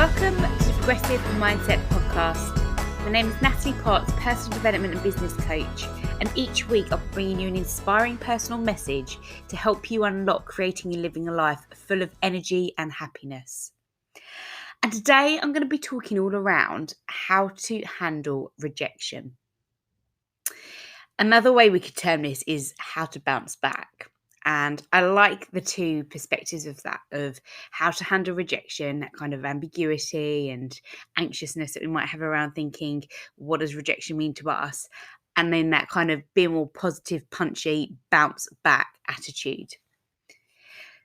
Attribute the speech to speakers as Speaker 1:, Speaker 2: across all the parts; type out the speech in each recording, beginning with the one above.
Speaker 1: Welcome to the Progressive Mindset Podcast. My name is Natalie Potts, personal development and business coach, and each week I'll be bringing you an inspiring personal message to help you unlock creating and living a life full of energy and happiness. And today I'm going to be talking all around how to handle rejection. Another way we could term this is how to bounce back. And I like the two perspectives of that, of how to handle rejection, that kind of ambiguity and anxiousness that we might have around thinking, what does rejection mean to us? And then that kind of be more positive, punchy, bounce back attitude.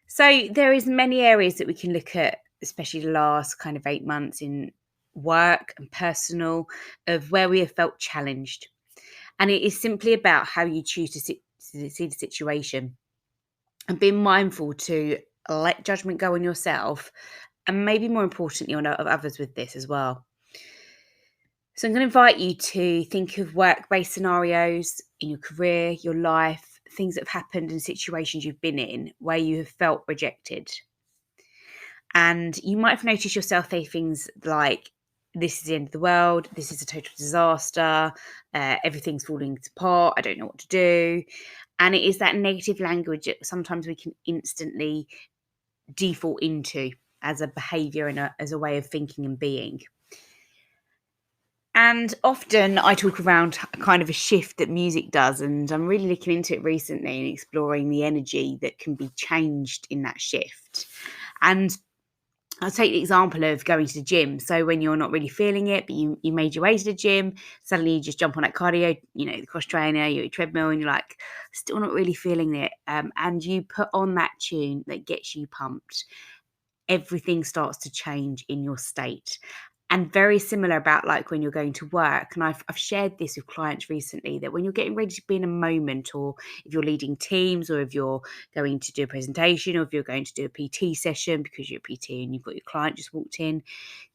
Speaker 1: So there is many areas that we can look at, especially the last kind of 8 months in work and personal, of where we have felt challenged. And it is simply about how you choose to see the situation. And being mindful to let judgment go on yourself, and maybe more importantly on others with this as well. So I'm going to invite you to think of work-based scenarios in your career, your life, things that have happened in situations you've been in where you have felt rejected. And you might have noticed yourself say things like, this is the end of the world, this is a total disaster, everything's falling apart, I don't know what to do. And it is that negative language that sometimes we can instantly default into as a behaviour and as a way of thinking and being. And often I talk around kind of a shift that music does, and I'm really looking into it recently and exploring the energy that can be changed in that shift. And I'll take the example of going to the gym. So when you're not really feeling it, but you made your way to the gym, suddenly you just jump on that cardio, the cross trainer, your treadmill, and you're like, still not really feeling it. And you put on that tune that gets you pumped. Everything starts to change in your state. And very similar about like when you're going to work. And I've shared this with clients recently, that when you're getting ready to be in a moment, or if you're leading teams, or if you're going to do a presentation, or if you're going to do a PT session because you're a PT and you've got your client just walked in,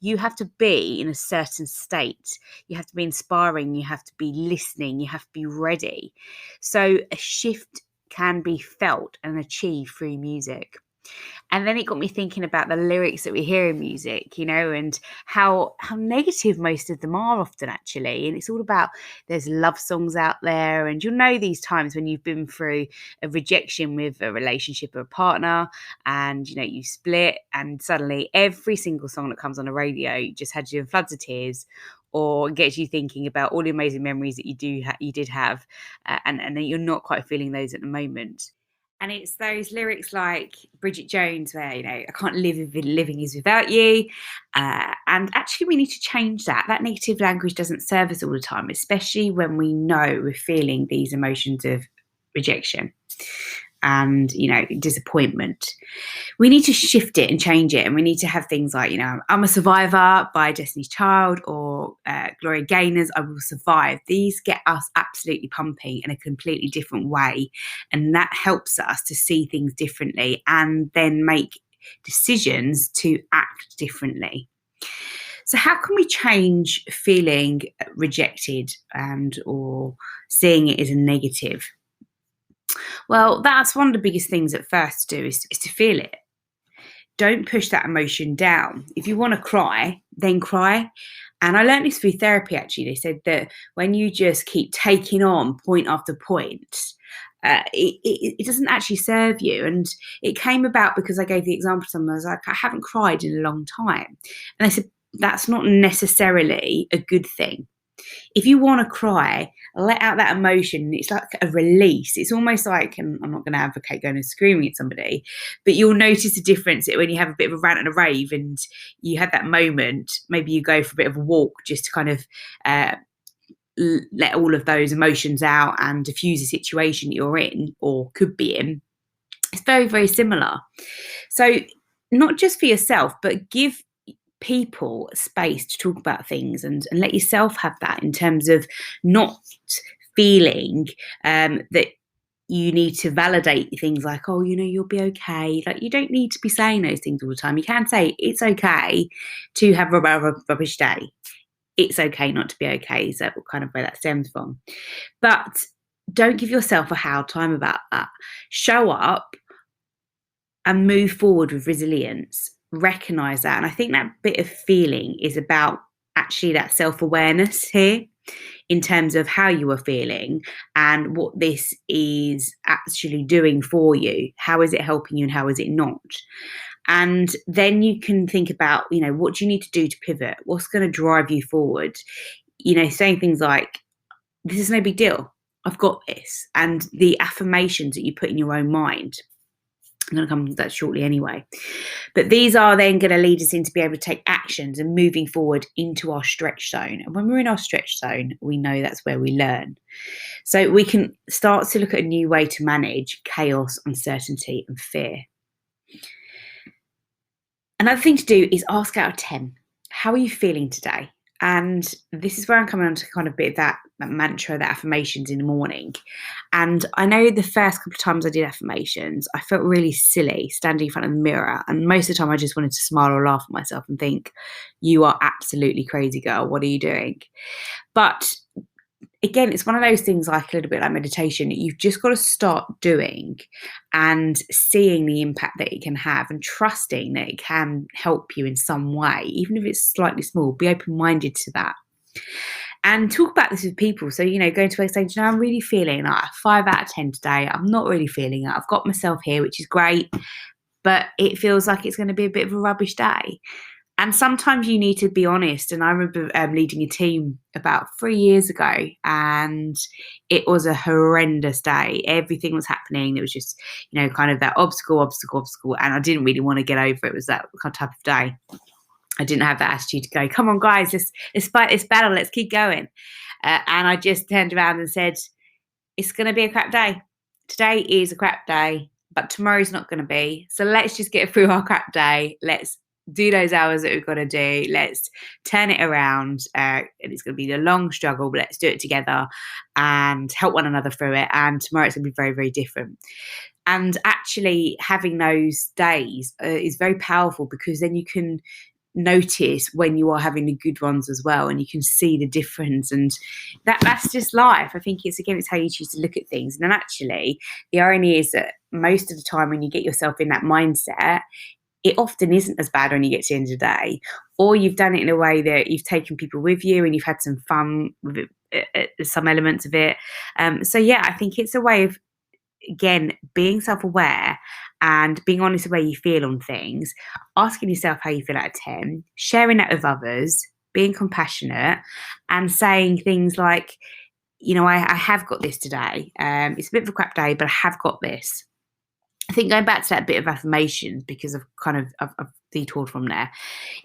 Speaker 1: you have to be in a certain state. You have to be inspiring. You have to be listening. You have to be ready. So a shift can be felt and achieved through music. And then it got me thinking about the lyrics that we hear in music, and how negative most of them are often, actually. And it's all about, there's love songs out there, and you'll know these times when you've been through a rejection with a relationship or a partner, and you split, and suddenly every single song that comes on the radio just had you in floods of tears, or gets you thinking about all the amazing memories that you did have, and that you're not quite feeling those at the moment. And it's those lyrics like Bridget Jones where, I can't live if living is without you. And actually we need to change that. That negative language doesn't serve us all the time, especially when we know we're feeling these emotions of rejection and, disappointment. We need to shift it and change it. And we need to have things like, I'm a Survivor by Destiny's Child, or Gloria Gaynor's I Will Survive. These get us absolutely pumping in a completely different way. And that helps us to see things differently and then make decisions to act differently. So how can we change feeling rejected or seeing it as a negative? Well, that's one of the biggest things at first to do is to feel it. Don't push that emotion down. If you want to cry, then cry. And I learned this through therapy, actually. They said that when you just keep taking on point after point, it doesn't actually serve you. And it came about because I gave the example to someone. I was like, I haven't cried in a long time. And they said, that's not necessarily a good thing. If you want to cry, let out that emotion. It's like a release. It's almost like, and I'm not going to advocate going and screaming at somebody, but you'll notice a difference when you have a bit of a rant and a rave and you have that moment. Maybe you go for a bit of a walk just to kind of let all of those emotions out and diffuse the situation you're in or could be in. It's very, very similar. So not just for yourself, but give people space to talk about things and let yourself have that, in terms of not feeling that you need to validate things like, oh, you'll be okay. Like, you don't need to be saying those things all the time. You can say it's okay to have a rubbish day. It's okay not to be okay. Is that kind of where that stems from? But don't give yourself a hard time about that. Show up and move forward with resilience. recognize that. And I think that bit of feeling is about actually that self-awareness here, in terms of how you are feeling and what this is actually doing for you. How is it helping you and how is it not? And then you can think about, what do you need to do to pivot? What's going to drive you forward? Saying things like, this is no big deal. I've got this. And the affirmations that you put in your own mind. I'm going to come to that shortly anyway. But these are then going to lead us in to be able to take actions and moving forward into our stretch zone. And when we're in our stretch zone, we know that's where we learn. So we can start to look at a new way to manage chaos, uncertainty, and fear. Another thing to do is ask out of 10, how are you feeling today? And this is where I'm coming on to kind of a bit of that mantra, that affirmations in the morning. And I know the first couple of times I did affirmations, I felt really silly standing in front of the mirror. And most of the time I just wanted to smile or laugh at myself and think, you are absolutely crazy, girl. What are you doing? But again, it's one of those things like a little bit like meditation. You've just got to start doing and seeing the impact that it can have and trusting that it can help you in some way, even if it's slightly small. Be open-minded to that. And talk about this with people. So, going to work saying, I'm really feeling like 5 out of 10 today. I'm not really feeling it. I've got myself here, which is great, but it feels like it's going to be a bit of a rubbish day. And sometimes you need to be honest. And I remember leading a team about 3 years ago, and it was a horrendous day. Everything was happening. It was just, kind of that obstacle. And I didn't really want to get over it. It was that kind of type of day. I didn't have that attitude to go, come on, guys, let's fight this battle. Let's keep going. And I just turned around and said, it's going to be a crap day. Today is a crap day, but tomorrow's not going to be. So let's just get through our crap day. Let's do those hours that we've got to do. Let's turn it around. And it's going to be a long struggle, but let's do it together and help one another through it. And tomorrow it's going to be very, very different. And actually having those days is very powerful, because then you can notice when you are having the good ones as well, and you can see the difference. And that's just life. I think it's how you choose to look at things. And then actually the irony is that most of the time when you get yourself in that mindset, it often isn't as bad when you get to the end of the day, or you've done it in a way that you've taken people with you and you've had some fun with it, some elements of it. So yeah, I think it's a way of, again, being self-aware and being honest with where you feel on things, asking yourself how you feel out of 10, sharing that with others, being compassionate, and saying things like, I have got this today. It's a bit of a crap day, but I have got this. I think going back to that bit of affirmations, because I've detoured from there,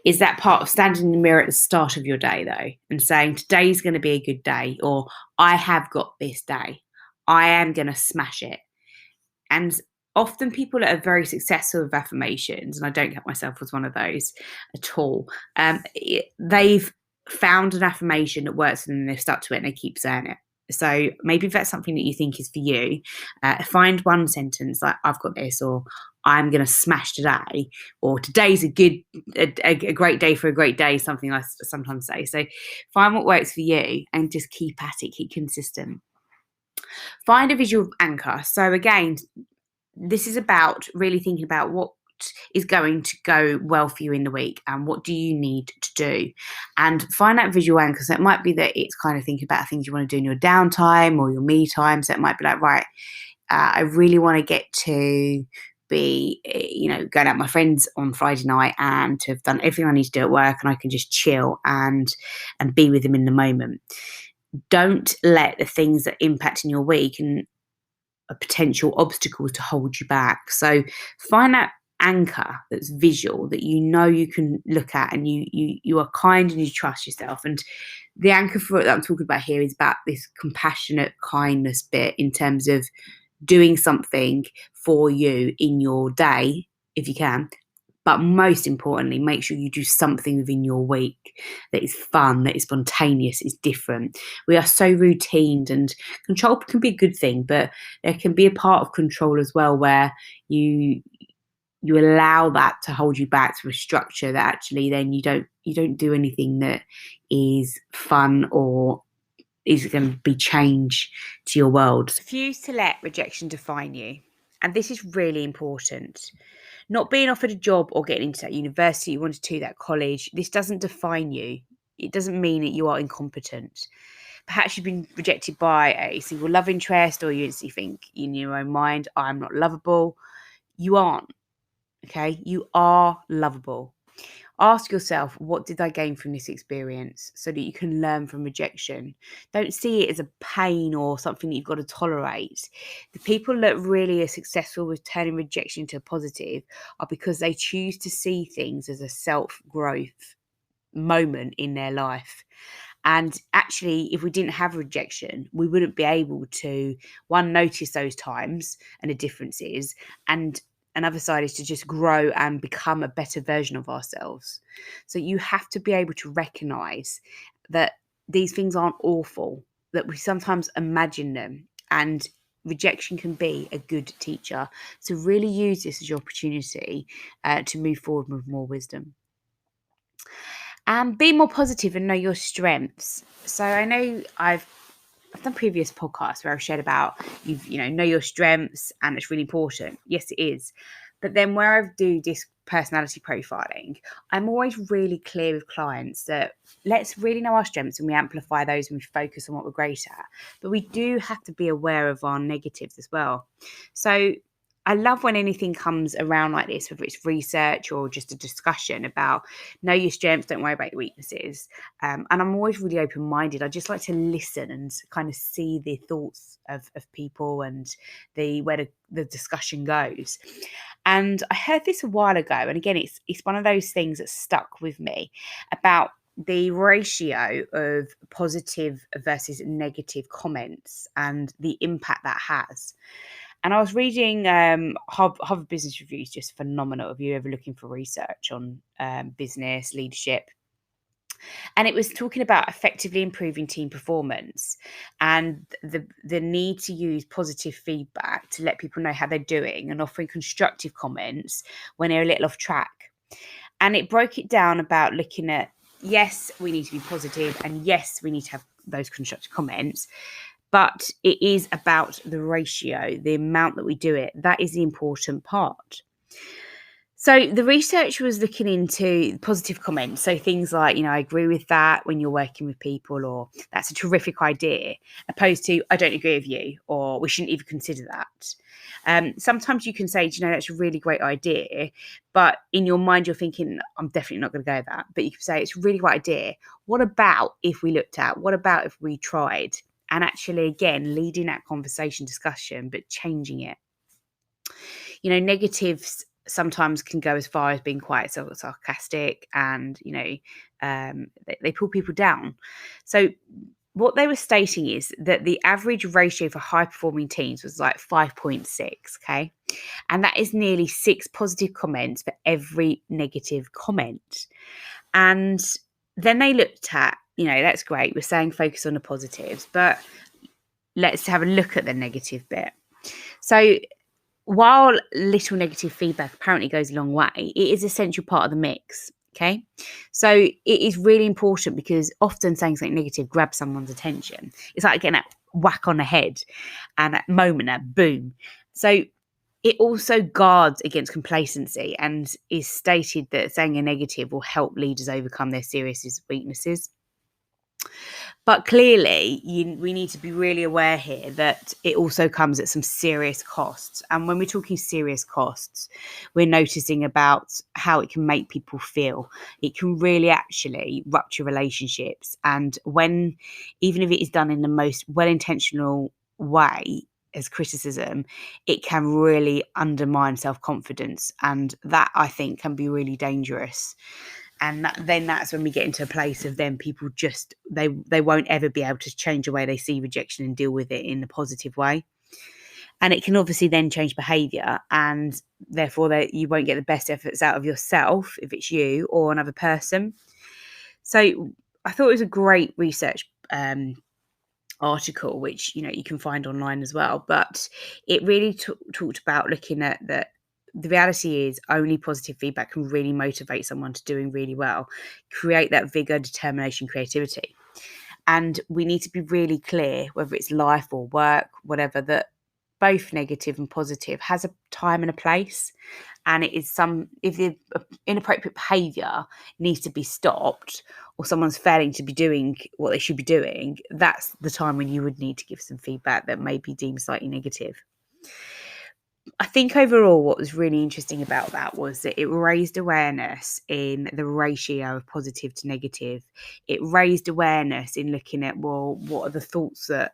Speaker 1: is that part of standing in the mirror at the start of your day, though, and saying today's going to be a good day, or I have got this day. I am going to smash it. And often people that are very successful with affirmations, and I don't count myself as one of those at all, they've found an affirmation that works for them and they've stuck to it and they keep saying it. So maybe if that's something that you think is for you, find one sentence like, I've got this, or I'm going to smash today, or today's a great day for a great day, something I sometimes say. So find what works for you and just keep at it, keep consistent. Find a visual anchor. So again, this is about really thinking about what is going to go well for you in the week and what do you need to do, and find that visual anchor. So it might be that it's kind of thinking about things you want to do in your downtime or your me time. So it might be like, right, I really want to get to be, going out with my friends on Friday night and to have done everything I need to do at work, and I can just chill and be with them in the moment. Don't let the things that impact in your week and a potential obstacle to hold you back. So find that anchor that's visual, that you can look at, and you are kind and you trust yourself. And the anchor for it that I'm talking about here is about this compassionate kindness bit, in terms of doing something for you in your day if you can, but most importantly, make sure you do something within your week that is fun, that is spontaneous, is different. We are so routined, and control can be a good thing, but there can be a part of control as well where you allow that to hold you back to a structure that actually then you don't do anything that is fun or is going to be change to your world. Refuse to let rejection define you. And this is really important. Not being offered a job or getting into that university you wanted to, that college, this doesn't define you. It doesn't mean that you are incompetent. Perhaps you've been rejected by a single love interest, or you instantly think in your own mind, I'm not lovable. You aren't, okay? You are lovable. Ask yourself, what did I gain from this experience, so that you can learn from rejection? Don't see it as a pain or something that you've got to tolerate. The people that really are successful with turning rejection into a positive are because they choose to see things as a self-growth moment in their life. And actually, if we didn't have rejection, we wouldn't be able to, one, notice those times and the differences, and another side is to just grow and become a better version of ourselves. So you have to be able to recognize that these things aren't awful, that we sometimes imagine them, and rejection can be a good teacher. So really use this as your opportunity to move forward with more wisdom. And be more positive and know your strengths. So I know I've done previous podcasts where I've shared about know your strengths, and it's really important. Yes, it is. But then where I do this personality profiling, I'm always really clear with clients that let's really know our strengths and we amplify those and we focus on what we're great at. But we do have to be aware of our negatives as well. So I love when anything comes around like this, whether it's research or just a discussion about know your strengths, don't worry about your weaknesses. And I'm always really open-minded. I just like to listen and kind of see the thoughts of people and where the discussion goes. And I heard this a while ago, and again, it's one of those things that stuck with me about the ratio of positive versus negative comments and the impact that has. And I was reading Harvard Business Review is just phenomenal if you're ever looking for research on business leadership. And it was talking about effectively improving team performance and the need to use positive feedback to let people know how they're doing, and offering constructive comments when they're a little off track. And it broke it down about looking at, yes, we need to be positive, and yes, we need to have those constructive comments. But it is about the ratio, the amount that we do it. That is the important part. So the research was looking into positive comments. So things like, I agree with that when you're working with people, or that's a terrific idea, opposed to I don't agree with you, or we shouldn't even consider that. Sometimes you can say, that's a really great idea, but in your mind you're thinking, I'm definitely not going to go with that. But you can say it's a really great idea. What about if we looked at? What about if we tried? And actually, again, leading that conversation discussion, but changing it. Negatives sometimes can go as far as being quite sarcastic, and, they pull people down. So what they were stating is that the average ratio for high-performing teams was like 5.6, okay? And that is nearly 6 positive comments for every negative comment. And then they looked at, that's great, we're saying focus on the positives, but let's have a look at the negative bit. So while little negative feedback apparently goes a long way, it is an essential part of the mix, okay? So it is really important, because often saying something negative grabs someone's attention. It's like getting that whack on the head and that moment, that boom. So it also guards against complacency, and is stated that saying a negative will help leaders overcome their serious weaknesses. But clearly, we need to be really aware here that it also comes at some serious costs. And when we're talking serious costs, we're noticing about how it can make people feel. It can really actually rupture relationships. And even if it is done in the most well-intentional way, as criticism, it can really undermine self-confidence. And that, I think, can be really dangerous. And then that's when we get into a place of then people just, they won't ever be able to change the way they see rejection and deal with it in a positive way. And it can obviously then change behaviour, and therefore you won't get the best efforts out of yourself if it's you or another person. So I thought it was a great research article, which, you can find online as well. But it really talked about looking at that. The reality is only positive feedback can really motivate someone to doing really well, create that vigor, determination, creativity. And we need to be really clear, whether it's life or work, whatever, that both negative and positive, has a time and a place. And it is if the inappropriate behaviour needs to be stopped, or someone's failing to be doing what they should be doing, that's the time when you would need to give some feedback that may be deemed slightly negative. I think overall what was really interesting about that was that it raised awareness in the ratio of positive to negative. It raised awareness in looking at, well, what are the thoughts that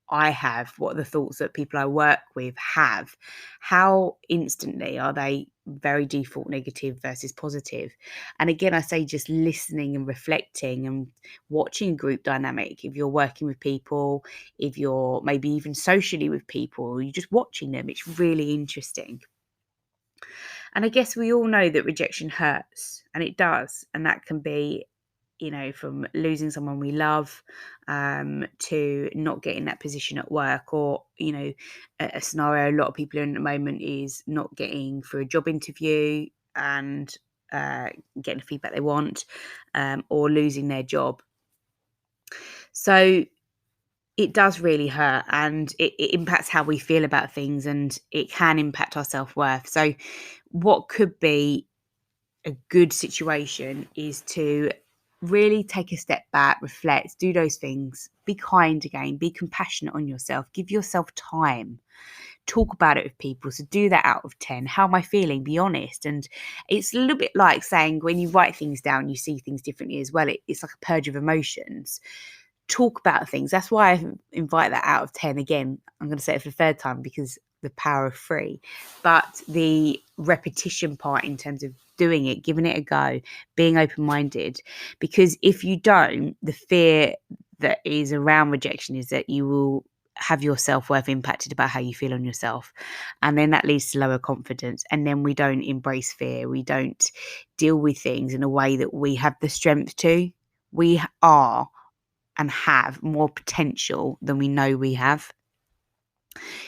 Speaker 1: I have? What are the thoughts that people I work with have? How instantly are they very default negative versus positive? And again, I say just listening and reflecting and watching group dynamic. If you're working with people, if you're maybe even socially with people, or you're just watching them, it's really interesting. And I guess we all know that rejection hurts, and it does. And that can be, from losing someone we love, to not getting that position at work, or, a scenario a lot of people are in at the moment is not getting through a job interview and getting the feedback they want, or losing their job. So it does really hurt, and it impacts how we feel about things, and it can impact our self-worth. So what could be a good situation is to really take a step back, reflect, do those things, be kind again, be compassionate on yourself, give yourself time, talk about it with people. So do that out of 10. How am I feeling? Be honest. And it's a little bit like saying when you write things down, you see things differently as well. It's like a purge of emotions. Talk about things. That's why I invite that out of 10 again. I'm going to say it for the third time because the power of 3, but the repetition part in terms of doing it, giving it a go, being open-minded, because if you don't, the fear that is around rejection is that you will have your self-worth impacted about how you feel on yourself, and then that leads to lower confidence, and then we don't embrace fear, we don't deal with things in a way that we have the strength to. We are and have more potential than we know we have.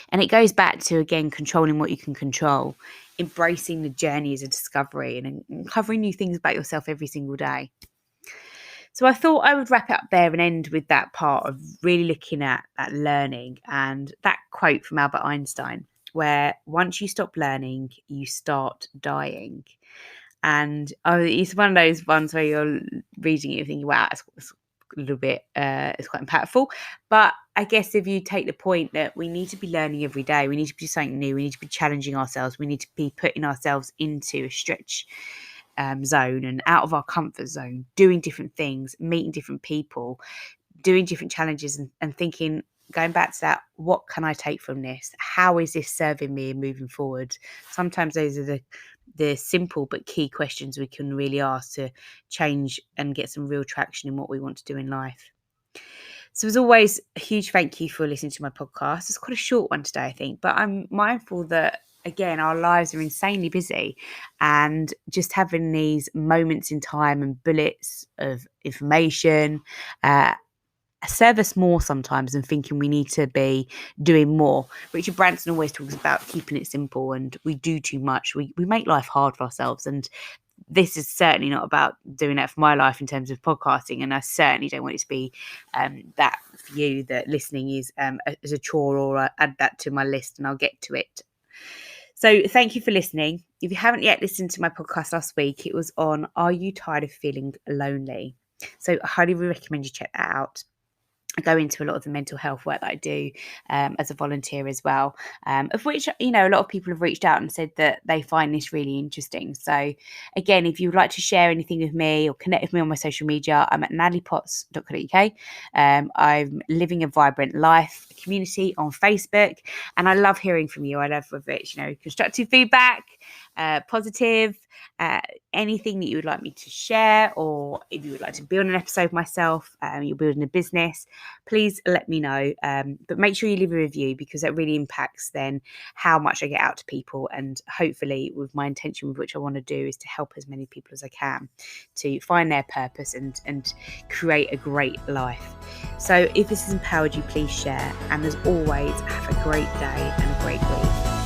Speaker 1: And it goes back to, again, controlling what you can control, embracing the journey as a discovery, and uncovering new things about yourself every single day. So I thought I would wrap it up there and end with that part of really looking at that learning and that quote from Albert Einstein, where once you stop learning, you start dying. And it's one of those ones where you're reading it and thinking, wow, it's a little bit, it's quite impactful. But I guess if you take the point that we need to be learning every day, we need to be something new, we need to be challenging ourselves, we need to be putting ourselves into a stretch zone and out of our comfort zone, doing different things, meeting different people, doing different challenges, and thinking, going back to that, what can I take from this? How is this serving me and moving forward? Sometimes those are the simple but key questions we can really ask to change and get some real traction in what we want to do in life. So as always, a huge thank you for listening to my podcast. It's quite a short one today, I think, but I'm mindful that, again, our lives are insanely busy, and just having these moments in time and bullets of information serve us more sometimes than thinking we need to be doing more. Richard Branson always talks about keeping it simple, and we do too much. We make life hard for ourselves, and this is certainly not about doing that for my life in terms of podcasting, and I certainly don't want it to be that for you, that listening is as a chore, or add that to my list and I'll get to it. So thank you for listening. If you haven't yet listened to my podcast last week, it was on, are you tired of feeling lonely? So I highly recommend you check that out. I go into a lot of the mental health work that I do as a volunteer as well, of which, a lot of people have reached out and said that they find this really interesting. So again, if you would like to share anything with me or connect with me on my social media, I'm at nataliepotts.co.uk. I'm living a vibrant life community on Facebook, and I love hearing from you. I love whether it's, constructive feedback, positive, anything that you would like me to share, or if you would like to be on an episode myself, you're building a business, please let me know. But make sure you leave a review, because that really impacts then how much I get out to people, and hopefully with my intention with which I want to do is to help as many people as I can to find their purpose and create a great life. So if this has empowered you, please share, and as always, have a great day and a great week.